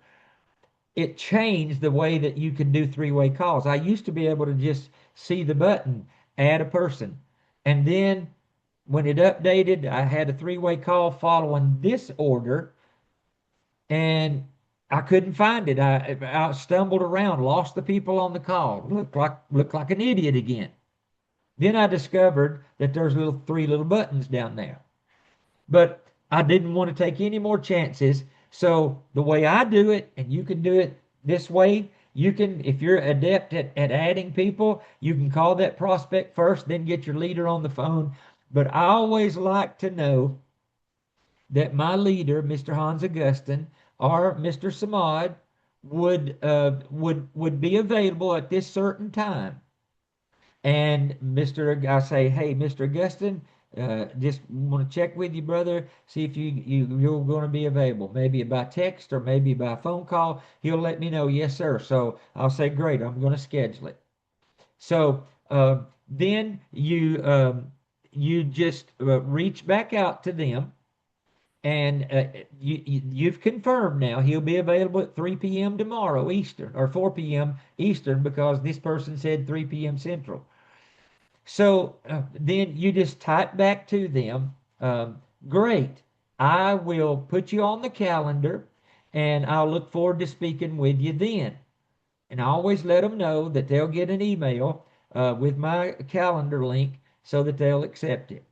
It changed the way that you can do three-way calls. I used to be able to just see the button, add a person. And then when it updated, I had a three-way call following this order, and I couldn't find it. I stumbled around, lost the people on the call, looked like an idiot again. Then I discovered that there's three little buttons down there. But I didn't want to take any more chances. So the way I do it, and you can do it this way, you can, if you're adept at adding people, you can call that prospect first, then get your leader on the phone. But I always like to know that my leader, Mr. Hans Augustin, or Mr. Samad, would be available at this certain time. And I say, hey, Mr. Augustin, just want to check with you, brother, see if you're going to be available, maybe by text or maybe by phone call. He'll let me know, yes, sir. So I'll say, great, I'm going to schedule it. So then you just reach back out to them And you've confirmed now he'll be available at 3 p.m. tomorrow Eastern, or 4 p.m. Eastern, because this person said 3 p.m. Central. So then you just type back to them, great, I will put you on the calendar and I'll look forward to speaking with you then. And I always let them know that they'll get an email with my calendar link so that they'll accept it.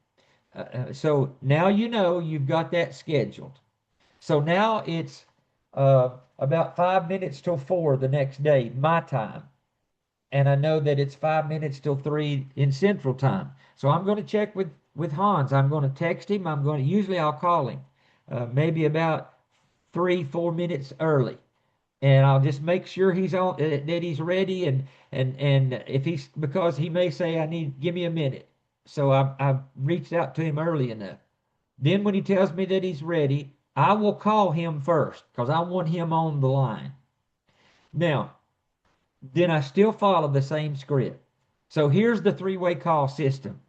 So now you know you've got that scheduled. So now it's about 5 minutes till 4 the next day, my time. And I know that it's 5 minutes till 3 in Central Time. So I'm going to check with Hans. I'm going to text him. Usually I'll call him maybe about 3, 4 minutes early. And I'll just make sure he's on, that he's ready. And if he's, because he may say, give me a minute. So I've reached out to him early enough. Then when he tells me that he's ready, I will call him first because I want him on the line. Now, then I still follow the same script. So here's the three-way call system.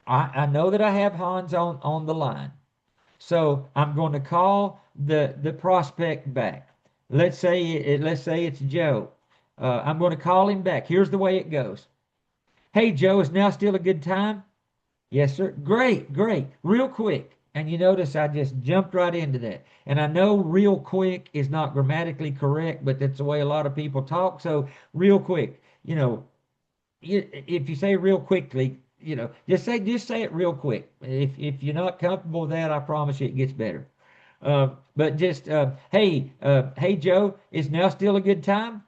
I know that I have Hans on the line. So I'm going to call the prospect back. Let's say it's Joe. I'm going to call him back. Here's the way it goes. Hey, Joe, is now still a good time? Yes, sir. Great, great. Real quick. And you notice I just jumped right into that. And I know real quick is not grammatically correct, but that's the way a lot of people talk. So real quick, if you say real quickly, just say it real quick. If you're not comfortable with that, I promise you it gets better. But just hey Joe, is now still a good time?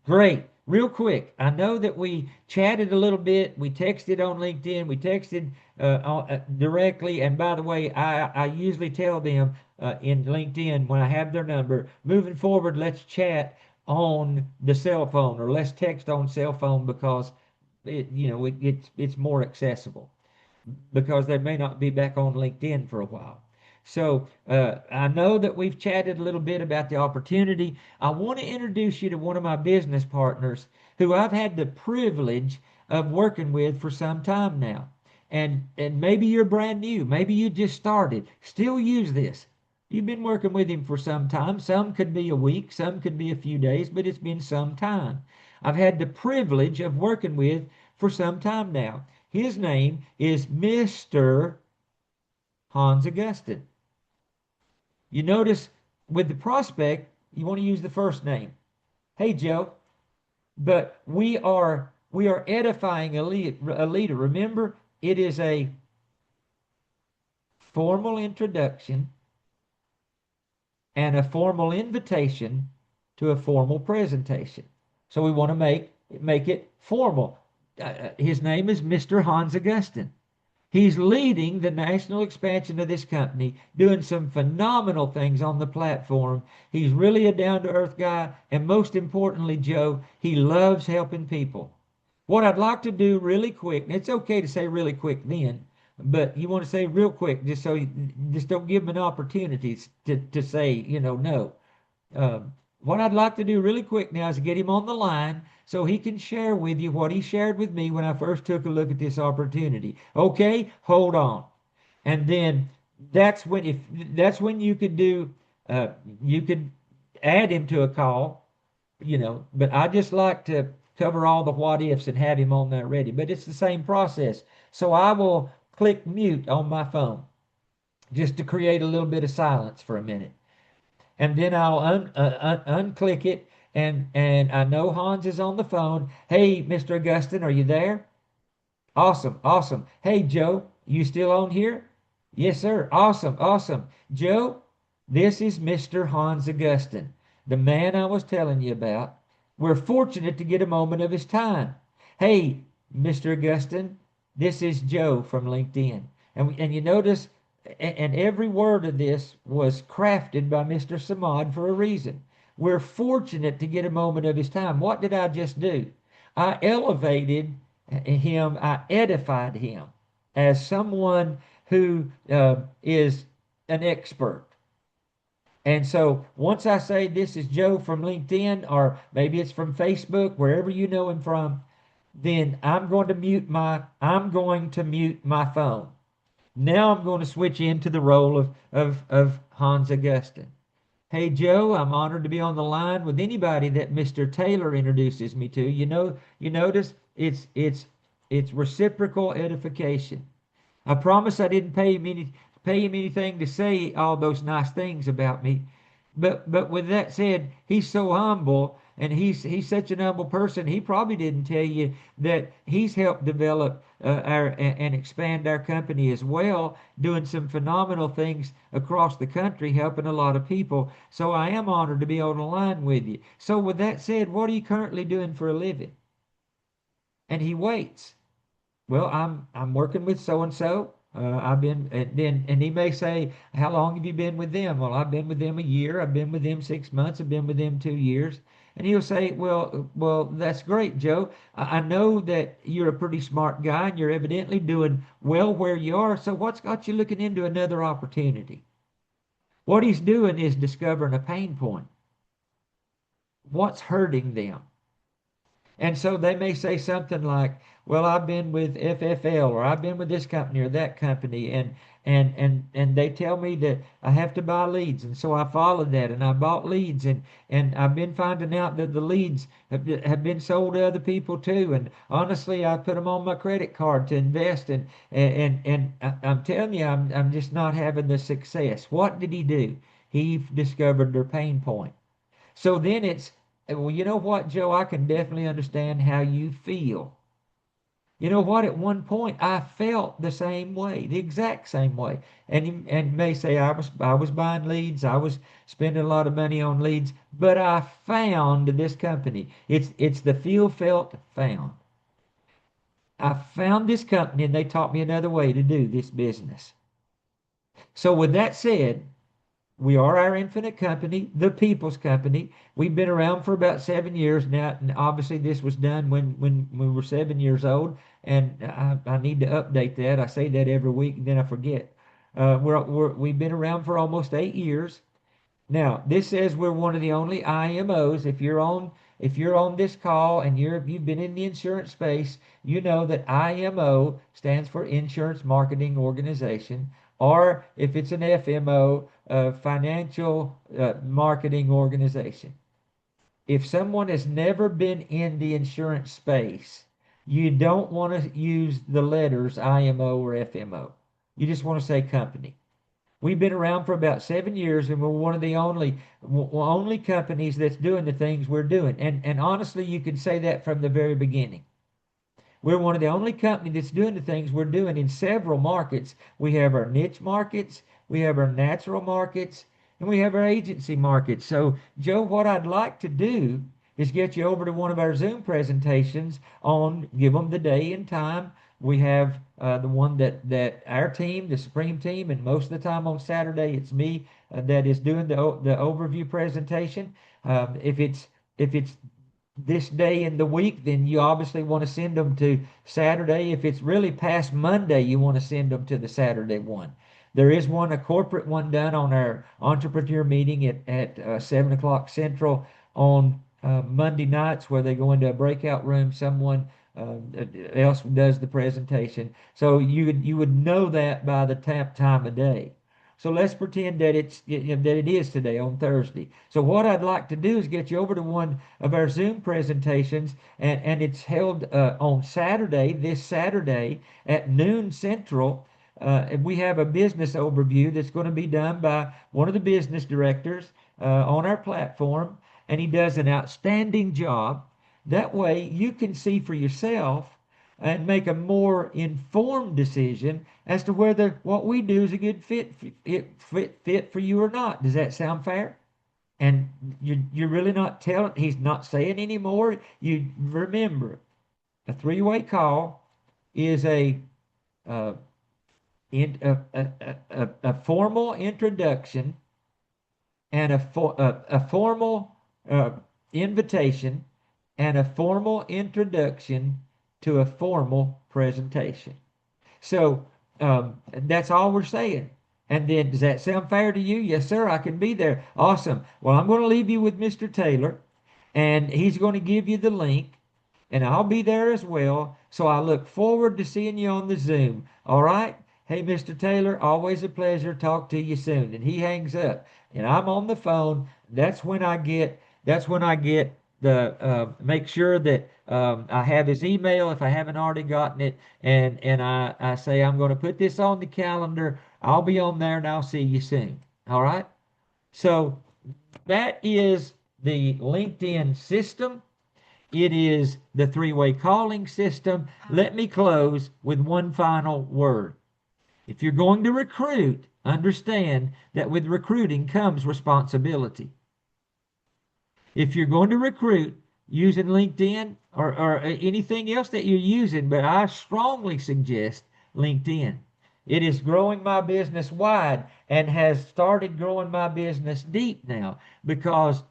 Great. Real quick, I know that we chatted a little bit. We texted on LinkedIn. We texted directly. And by the way, I usually tell them in LinkedIn when I have their number, moving forward, let's chat on the cell phone, or let's text on cell phone, because it's more accessible, because they may not be back on LinkedIn for a while. So I know that we've chatted a little bit about the opportunity. I want to introduce you to one of my business partners who I've had the privilege of working with for some time now. And maybe you're brand new. Maybe you just started. Still use this. You've been working with him for some time. Some could be a week, some could be a few days, but it's been some time. I've had the privilege of working with for some time now. His name is Mr. Hans Augustin. You notice with the prospect, you want to use the first name. Hey, Joe. But we are edifying a leader. Remember, it is a formal introduction and a formal invitation to a formal presentation. So we want to make it formal. His name is Mr. Hans Augustin. He's leading the national expansion of this company, doing some phenomenal things on the platform. He's really a down-to-earth guy, and most importantly, Joe, he loves helping people. What I'd like to do really quick, and it's okay to say really quick then, but you want to say real quick just so you just don't give him an opportunity to say, no. What I'd like to do really quick now is get him on the line so he can share with you what he shared with me when I first took a look at this opportunity. Okay, hold on. And then that's when you could you could add him to a call, but I just like to cover all the what ifs and have him on there ready. But it's the same process. So I will click mute on my phone just to create a little bit of silence for a minute. And then I'll unclick it, and I know Hans is on the phone. Hey, Mr. Augustin, are you there? Awesome, awesome. Hey, Joe, you still on here? Yes, sir. Awesome, awesome. Joe, this is Mr. Hans Augustin, the man I was telling you about. We're fortunate to get a moment of his time. Hey, Mr. Augustin, this is Joe from LinkedIn. And you notice, and every word of this was crafted by Mr. Samad for a reason. We're fortunate to get a moment of his time. What did I just do? I elevated him, I edified him as someone who is an expert. And so once I say this is Joe from LinkedIn, or maybe it's from Facebook, wherever you know him from, then I'm going to mute my phone. Now I'm going to switch into the role of Hans Augustine. Hey Joe, I'm honored to be on the line with anybody that Mr. Taylor introduces me to. You notice it's reciprocal edification. I promise I didn't pay him anything to say all those nice things about me. But with that said, he's so humble and he's such an humble person. He probably didn't tell you that he's helped develop our and expand our company as well, doing some phenomenal things across the country, helping a lot of people. So I am honored to be on the line with you. So with that said, what are you currently doing for a living? And he waits. Well, I'm working with so and so. I've been and he may say, how long have you been with them? Well, I've been with them a year. I've been with them 6 months. I've been with them 2 years. And he'll say, well, that's great, Joe. I know that you're a pretty smart guy and you're evidently doing well where you are. So what's got you looking into another opportunity? What he's doing is discovering a pain point. What's hurting them? And so they may say something like, well, I've been with FFL or I've been with this company or that company and they tell me that I have to buy leads. And so I followed that and I bought leads and I've been finding out that the leads have been sold to other people too. And honestly, I put them on my credit card to invest and I'm telling you, I'm just not having the success. What did he do? He discovered their pain point. So then well, you know what, Joe? I can definitely understand how you feel. You know what? At one point, I felt the same way, the exact same way. And may say I was buying leads, I was spending a lot of money on leads, but I found this company. It's the feel felt found. I found this company, and they taught me another way to do this business. So with that said, we are our infinite company, the people's company. We've been around for about 7 years now. And obviously, this was done when we were 7 years old. And I need to update that. I say that every week, and then I forget. We've been around for almost 8 years. Now, this says we're one of the only IMOs. If you're on this call and you've been in the insurance space, you know that IMO stands for Insurance Marketing Organization, or if it's an FMO, Financial Marketing Organization. If someone has never been in the insurance space, you don't want to use the letters IMO or FMO. You just want to say company. We've been around for about 7 years, and we're one of the only companies that's doing the things we're doing. And honestly, you can say that from the very beginning. We're one of the only companies that's doing the things we're doing in several markets. We have our niche markets, we have our natural markets, and we have our agency markets. So, Joe, what I'd like to do is get you over to one of our Zoom presentations on, give them the day and time. We have the one that our team, the Supreme team, and most of the time on Saturday it's me that is doing the overview presentation. If it's this day in the week, then you obviously want to send them to Saturday. If it's really past Monday, you want to send them to the Saturday one. There is a corporate one done on our entrepreneur meeting at 7 o'clock Central on Monday nights where they go into a breakout room. Someone else does the presentation. So you would know that by the time of day. So let's pretend that it is today on Thursday. So what I'd like to do is get you over to one of our Zoom presentations, and it's held on Saturday, this Saturday at noon Central. We have a business overview that's going to be done by one of the business directors on our platform, and he does an outstanding job. That way you can see for yourself and make a more informed decision as to whether what we do is a good fit for you or not. Does that sound fair? And you're really not telling, he's not saying anymore. You remember, a three-way call is uh, a formal introduction and a formal invitation and a formal introduction to a formal presentation. So that's all we're saying. And then, does that sound fair to you? Yes, sir, I can be there. Awesome. Well, I'm going to leave you with Mr. Taylor, and he's going to give you the link, and I'll be there as well. So I look forward to seeing you on the Zoom. All right? "Hey, Mr. Taylor, always a pleasure. Talk to you soon." And he hangs up. And I'm on the phone. That's when I get the make sure that I have his email if I haven't already gotten it, and I say I'm going to put this on the calendar. I'll be on there and I'll see you soon. All right. So that is the LinkedIn system. It is the three-way calling system. Let me close with one final word. If you're going to recruit, understand that with recruiting comes responsibility. If you're going to recruit using LinkedIn or anything else that you're using, but I strongly suggest LinkedIn. It is growing my business wide and has started growing my business deep now because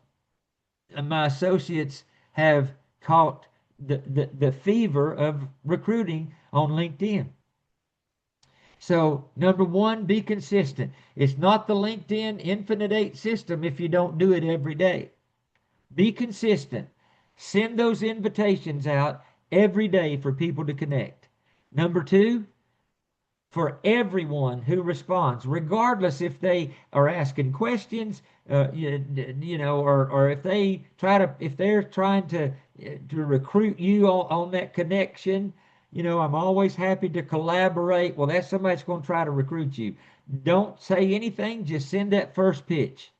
my associates have caught the fever of recruiting on LinkedIn. So, number one, be consistent. It's not the LinkedIn Infinite 8 system if you don't do it every day. Be consistent. Send those invitations out every day for people to connect. Number two, for everyone who responds, regardless if they are asking questions, or if they're trying to recruit you on that connection. I'm always happy to collaborate. Well, that's somebody that's going to try to recruit you. Don't say anything. Just send that first pitch.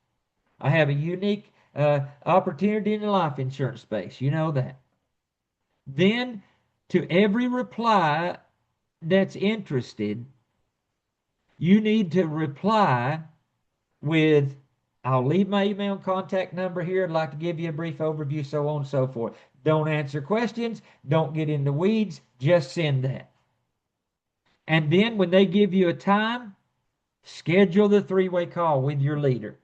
I have a unique opportunity in the life insurance space. You know that. Then, to every reply that's interested, you need to reply with, "I'll leave my email and contact number here. I'd like to give you a brief overview," so on and so forth. Don't answer questions. Don't get in the weeds. Just send that. And then when they give you a time, schedule the three-way call with your leader.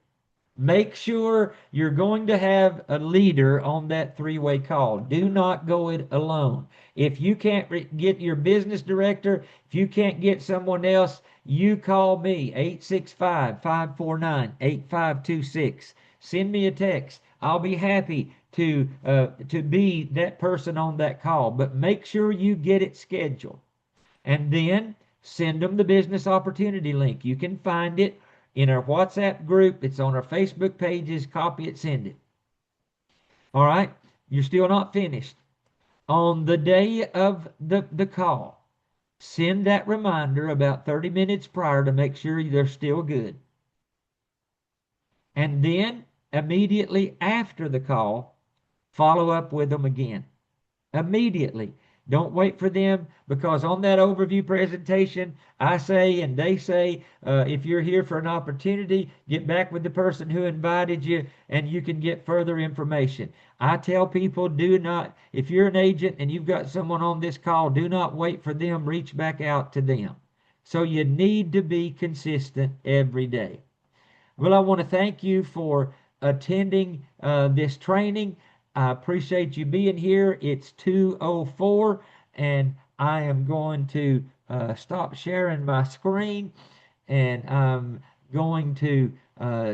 Make sure you're going to have a leader on that three-way call. Do not go it alone. If you can't get your business director, if you can't get someone else, you call me, 865-549-8526. Send me a text. I'll be happy to be that person on that call. But make sure you get it scheduled. And then send them the business opportunity link. You can find it in our WhatsApp group. It's on our Facebook pages. Copy it, send it. All right. You're still not finished. On the day of the call, send that reminder about 30 minutes prior to make sure they're still good. And then immediately after the call, follow up with them again. Immediately. Don't wait for them, because on that overview presentation, I say and they say, if you're here for an opportunity, get back with the person who invited you and you can get further information. I tell people, do not, if you're an agent and you've got someone on this call, do not wait for them, reach back out to them. So you need to be consistent every day. Well, I want to thank you for attending this training. I appreciate you being here. It's 2:04, and I am going to stop sharing my screen, and I'm going to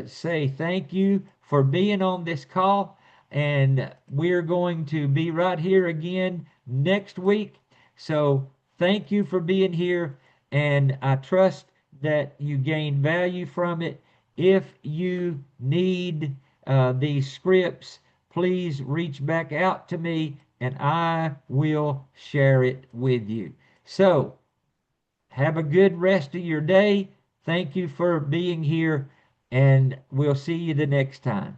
say thank you for being on this call, and we're going to be right here again next week. So thank you for being here, and I trust that you gain value from it. If you need these scripts, please reach back out to me and I will share it with you. So, have a good rest of your day. Thank you for being here, and we'll see you the next time.